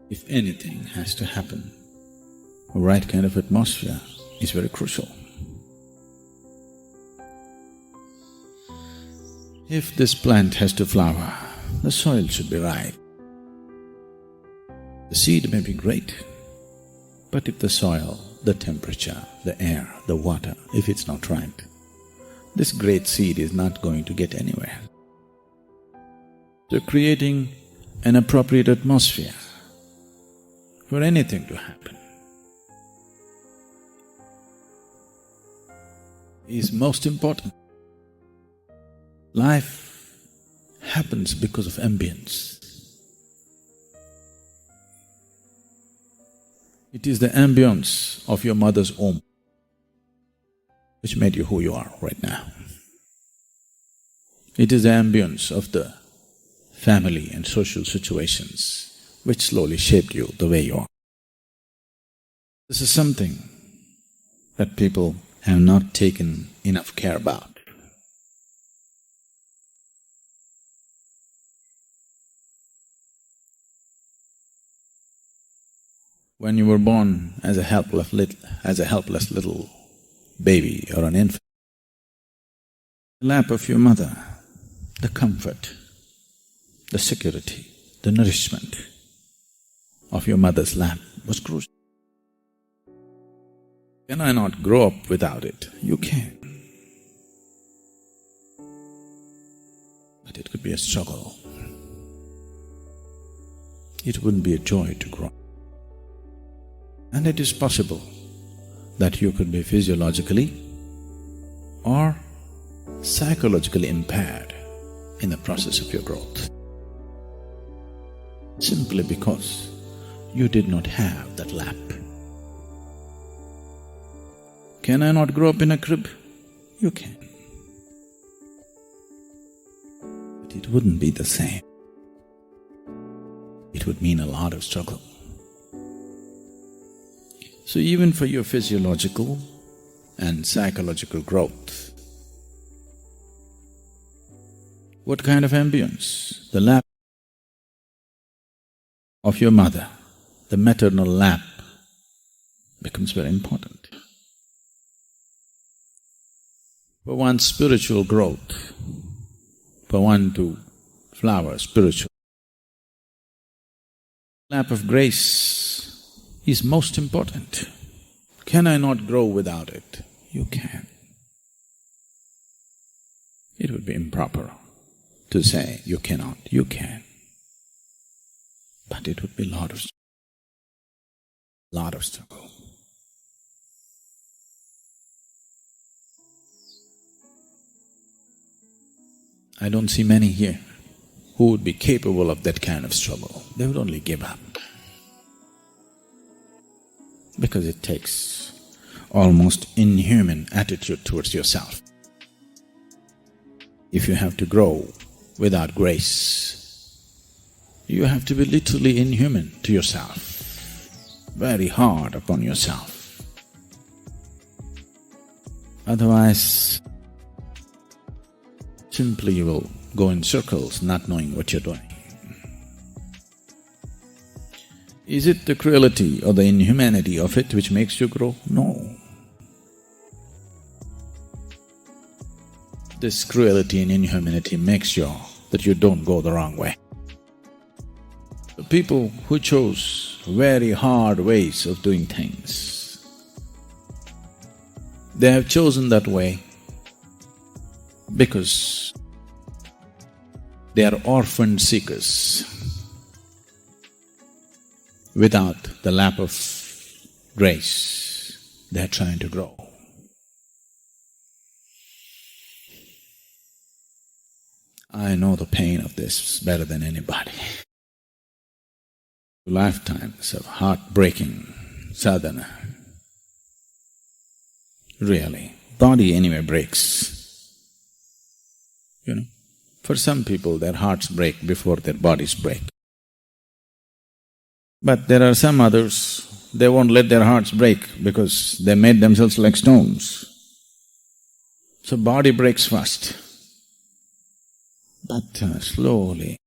If anything has to happen, the right kind of atmosphere is very crucial. If this plant has to flower, the soil should be right. The seed may be great, but if the soil, the temperature, the air, the water, if it's not right, this great seed is not going to get anywhere. So creating an appropriate atmosphere for anything to happen is most important. Life happens because of ambience. It is the ambience of your mother's womb which made you who you are right now. It is the ambience of the family and social situations which slowly shaped you the way you are. This is something that people have not taken enough care about. When you were born as a helpless little baby or an infant, the lap of your mother, the comfort, the security, the nourishment of your mother's lap was crucial. Can I not grow up without it? You can. But it could be a struggle. It wouldn't be a joy to grow up. And it is possible that you could be physiologically or psychologically impaired in the process of your growth, simply because you did not have that lap. Can I not grow up in a crib? You can. But it wouldn't be the same. It would mean a lot of struggle. So even for your physiological and psychological growth, what kind of ambience? The lap of your mother, the maternal lap, becomes very important. For one's spiritual growth, for one to flower spiritually, lap of grace is most important. Can I not grow without it? You can. It would be improper to say you cannot. You can. But it would be lot of struggle. I don't see many here who would be capable of that kind of struggle. They would only give up. Because it takes almost inhuman attitude towards yourself. If you have to grow without grace, you have to be literally inhuman to yourself, very hard upon yourself. Otherwise, simply you will go in circles not knowing what you're doing. Is it the cruelty or the inhumanity of it which makes you grow? No. This cruelty and inhumanity makes sure that you don't go the wrong way. The people who chose very hard ways of doing things, they have chosen that way because they are orphan seekers. Without the lap of grace, they are trying to grow. I know the pain of this better than anybody. Lifetimes of heartbreaking sadhana. Really, body anyway breaks. You know, for some people their hearts break before their bodies break. But there are some others, they won't let their hearts break because they made themselves like stones. So body breaks first. But slowly,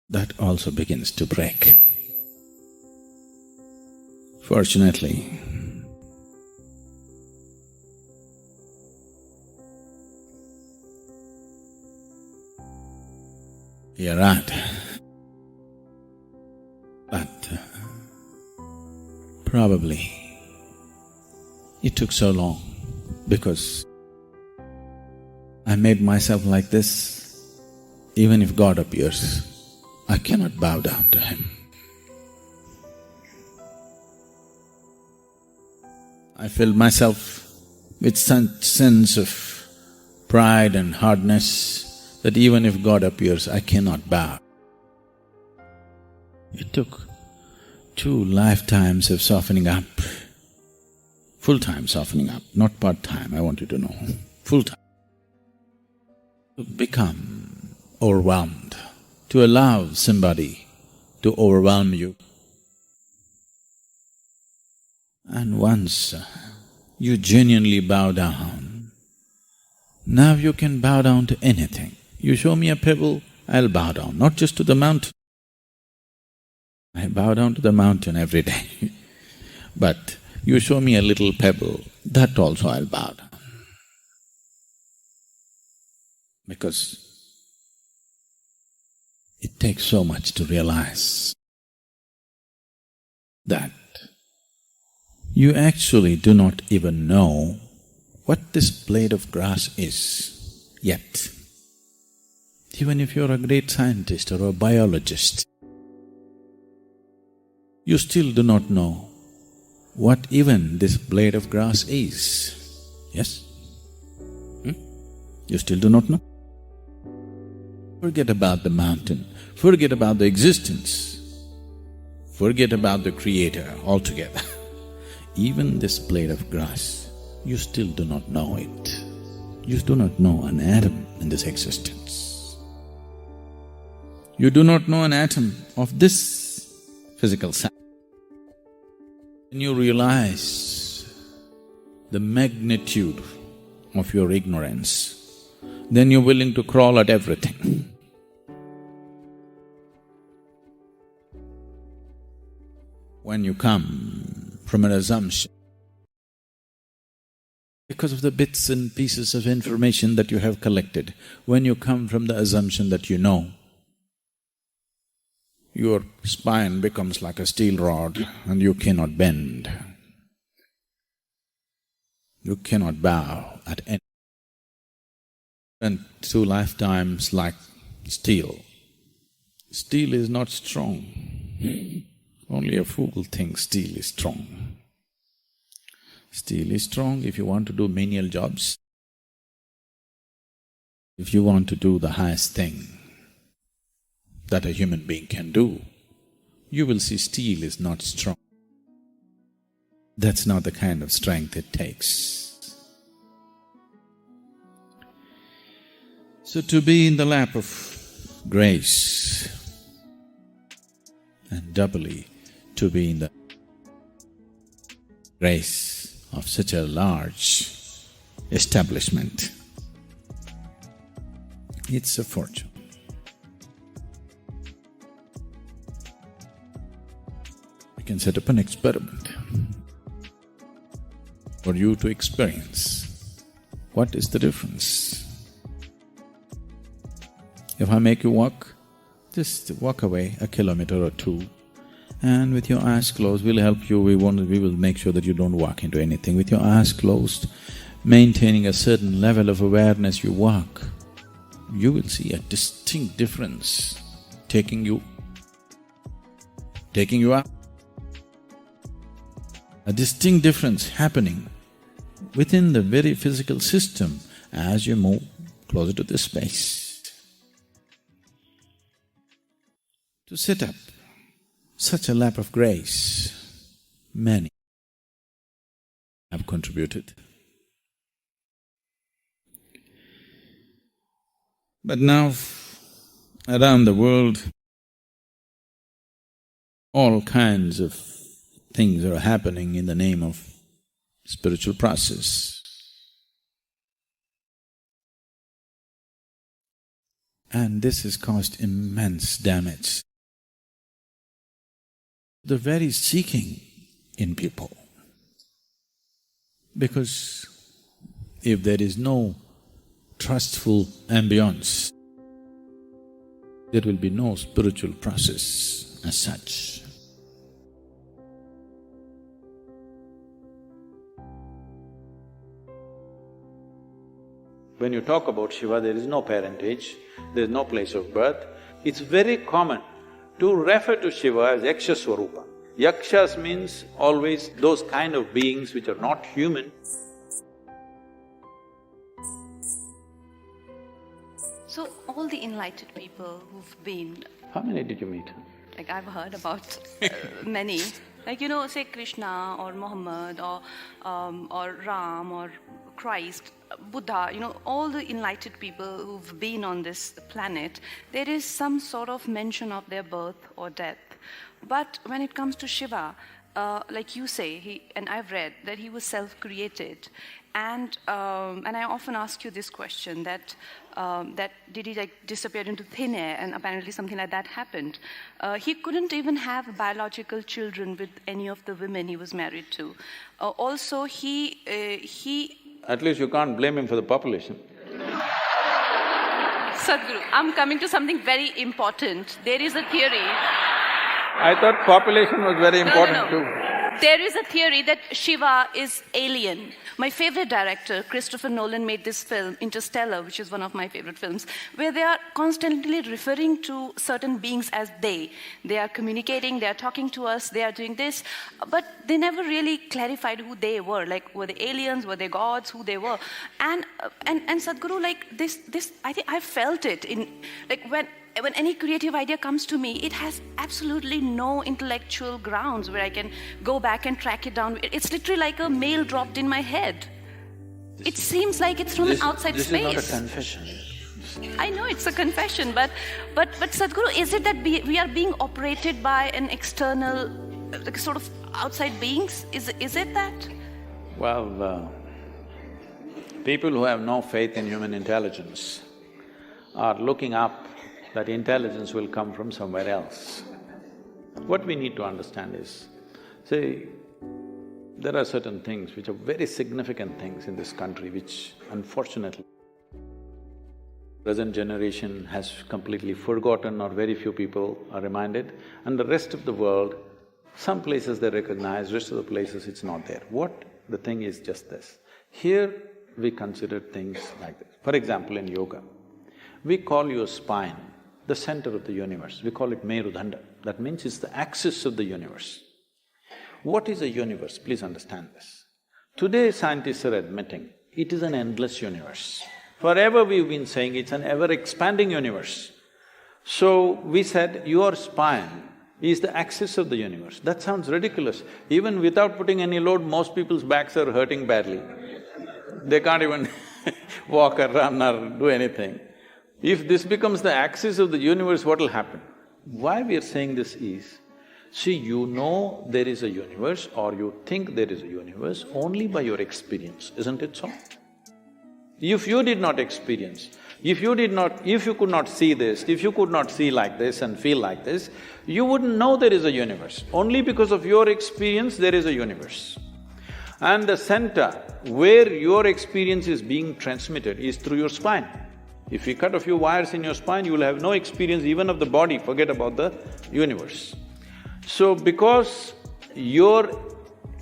that also begins to break. Fortunately, you're right. But probably it took so long because I made myself like this. Even if God appears, I cannot bow down to Him. I filled myself with such sense of pride and hardness that even if God appears, I cannot bow. It took 2 lifetimes of softening up, full-time softening up, not part-time, I want you to know, full-time, to become overwhelmed, to allow somebody to overwhelm you. And once you genuinely bow down, now you can bow down to anything. You show me a pebble, I'll bow down, not just to the mountain. I bow down to the mountain every day but you show me a little pebble, that also I'll bow down. Because it takes so much to realize that you actually do not even know what this blade of grass is yet. Even if you're a great scientist or a biologist, you still do not know what even this blade of grass is. Yes? You still do not know? Forget about the mountain, forget about the existence, forget about the Creator altogether. Even this blade of grass, you still do not know it. You do not know an atom in this existence. You do not know an atom of this physical science. When you realize the magnitude of your ignorance, then you're willing to crawl at everything. When you come from an assumption, because of the bits and pieces of information that you have collected, when you come from the assumption that you know, your spine becomes like a steel rod and you cannot bend. You cannot bow at any. And 2 lifetimes like steel. Steel is not strong. Only a fool thinks steel is strong. Steel is strong if you want to do menial jobs, if you want to do the highest thing that a human being can do, you will see steel is not strong. That's not the kind of strength it takes. So to be in the lap of grace and doubly to be in the grace of such a large establishment, it's a fortune. We can set up an experiment for you to experience what is the difference. If I make you walk, just walk away a kilometer or 2 and with your eyes closed, we'll help you, we will make sure that you don't walk into anything. With your eyes closed, maintaining a certain level of awareness, you walk, you will see a distinct difference taking you up. A distinct difference happening within the very physical system as you move closer to this space. To set up such a lap of grace, many have contributed. But now, around the world, all kinds of things are happening in the name of spiritual process. And this has caused immense damage. the very seeking in people. Because if there is no trustful ambience, there will be no spiritual process as such. When you talk about Shiva, there is no parentage, there is no place of birth. It's very common to refer to Shiva as Yaksha Swarupa. Yakshas means always those kind of beings which are not human. So, all the enlightened people who've been… How many did you meet? Like, I've heard about many. Like, say Krishna or Muhammad or Ram or Christ, Buddha, all the enlightened people who've been on this planet, there is some sort of mention of their birth or death. But when it comes to Shiva, like you say, and I've read that he was self-created, and I often ask you this question, that did he disappear into thin air, and apparently something like that happened. He couldn't even have biological children with any of the women he was married to. Also, he… At least you can't blame him for the population. Sadhguru, I'm coming to something very important. There is a theory… I thought population was very important too. There is a theory that Shiva is alien. My favorite director, Christopher Nolan, made this film, Interstellar, which is one of my favorite films, where they are constantly referring to certain beings as they. They are communicating, they are talking to us, they are doing this, but they never really clarified who they were. Like, were they aliens, were they gods, who they were? And Sadhguru, like this, I think I felt it in, like when any creative idea comes to me, it has absolutely no intellectual grounds where I can go back and track it down. It's literally like a mail dropped in my head. It seems like it's from an outside space. This is not a confession. I know it's a confession, but Sadhguru, is it that we are being operated by an external, sort of outside beings? Is it that? Well, people who have no faith in human intelligence are looking up that intelligence will come from somewhere else. What we need to understand is, see, there are certain things which are very significant things in this country which unfortunately present generation has completely forgotten, or very few people are reminded, and the rest of the world, some places they recognize, rest of the places it's not there. What the thing is just this, here we consider things like this. For example, in yoga, we call your spine the center of the universe, we call it Merudanda. That means it's the axis of the universe. What is a universe? Please understand this. Today scientists are admitting it is an endless universe. Forever we've been saying it's an ever-expanding universe. So we said your spine is the axis of the universe. That sounds ridiculous. Even without putting any load, most people's backs are hurting badly. They can't even walk or run or do anything. If this becomes the axis of the universe, what will happen? Why we are saying this is, see, you know there is a universe or you think there is a universe only by your experience, isn't it so? If you did not experience, if you could not see this, if you could not see like this and feel like this, you wouldn't know there is a universe. Only because of your experience there is a universe. And the center where your experience is being transmitted is through your spine. If you cut a few wires in your spine, you will have no experience even of the body, forget about the universe. So because your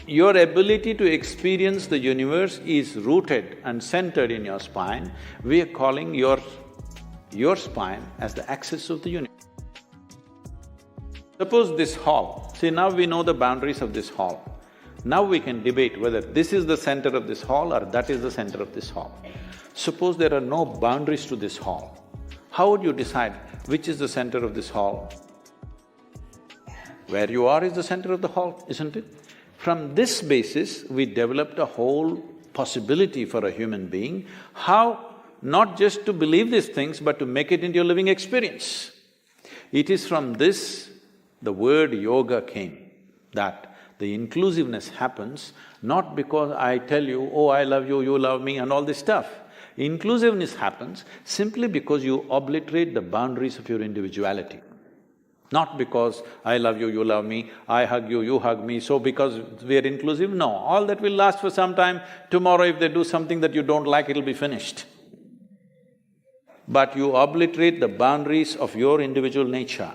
ability to experience the universe is rooted and centered in your spine, we are calling your spine as the axis of the universe. Suppose this hall, see now we know the boundaries of this hall. Now we can debate whether this is the center of this hall or that is the center of this hall. Suppose there are no boundaries to this hall, how would you decide which is the center of this hall? Where you are is the center of the hall, isn't it? From this basis, we developed a whole possibility for a human being, how not just to believe these things but to make it into your living experience. It is from this the word yoga came, that the inclusiveness happens not because I tell you, oh, I love you, you love me and all this stuff. Inclusiveness happens simply because you obliterate the boundaries of your individuality. Not because I love you, you love me, I hug you hug me, so because we are inclusive, no. All that will last for some time. Tomorrow if they do something that you don't like, it'll be finished. But you obliterate the boundaries of your individual nature,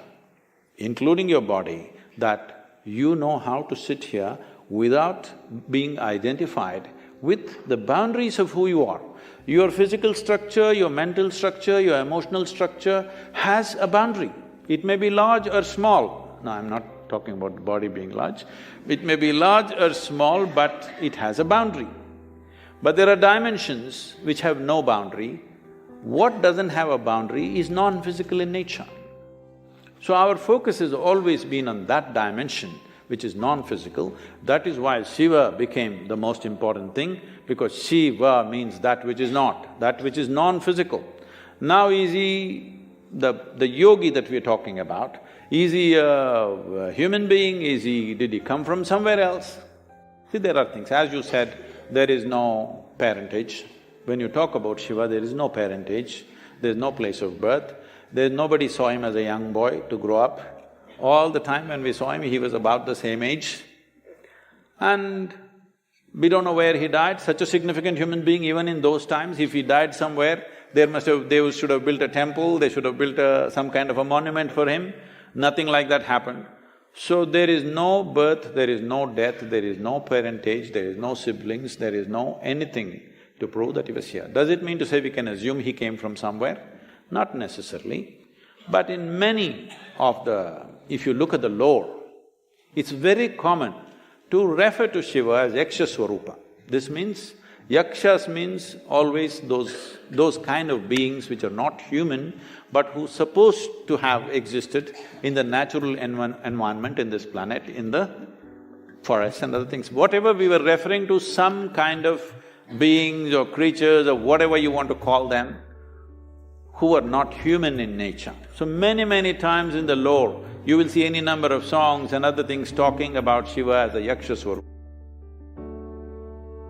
including your body, that you know how to sit here without being identified with the boundaries of who you are. Your physical structure, your mental structure, your emotional structure has a boundary. It may be large or small. No, I'm not talking about the body being large. It may be large or small, but it has a boundary. But there are dimensions which have no boundary. What doesn't have a boundary is non-physical in nature. So our focus has always been on that dimension, which is non-physical. That is why Shiva became the most important thing, because Shiva means that which is not, that which is non-physical. Now is he the yogi that we're talking about, is he a human being? Did he come from somewhere else? See, there are things, as you said, there is no parentage. When you talk about Shiva, there is no parentage, there's no place of birth, nobody saw him as a young boy to grow up. All the time when we saw him, he was about the same age. And we don't know where he died, such a significant human being. Even in those times, if he died somewhere, they should have built a temple, they should have built some kind of a monument for him. Nothing like that happened. So there is no birth, there is no death, there is no parentage, there is no siblings, there is no anything to prove that he was here. Does it mean to say we can assume he came from somewhere? Not necessarily. But in many of the… if you look at the lore, it's very common to refer to Shiva as Yaksha Swarupa. This means, Yakshas means always those kind of beings which are not human, but who supposed to have existed in the natural environment in this planet, in the forests and other things. Whatever we were referring to, some kind of beings or creatures or whatever you want to call them, who are not human in nature. So many times in the lore, you will see any number of songs and other things talking about Shiva as a Yaksha Swarupa.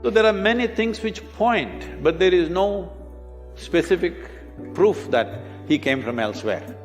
So there are many things which point, but there is no specific proof that he came from elsewhere.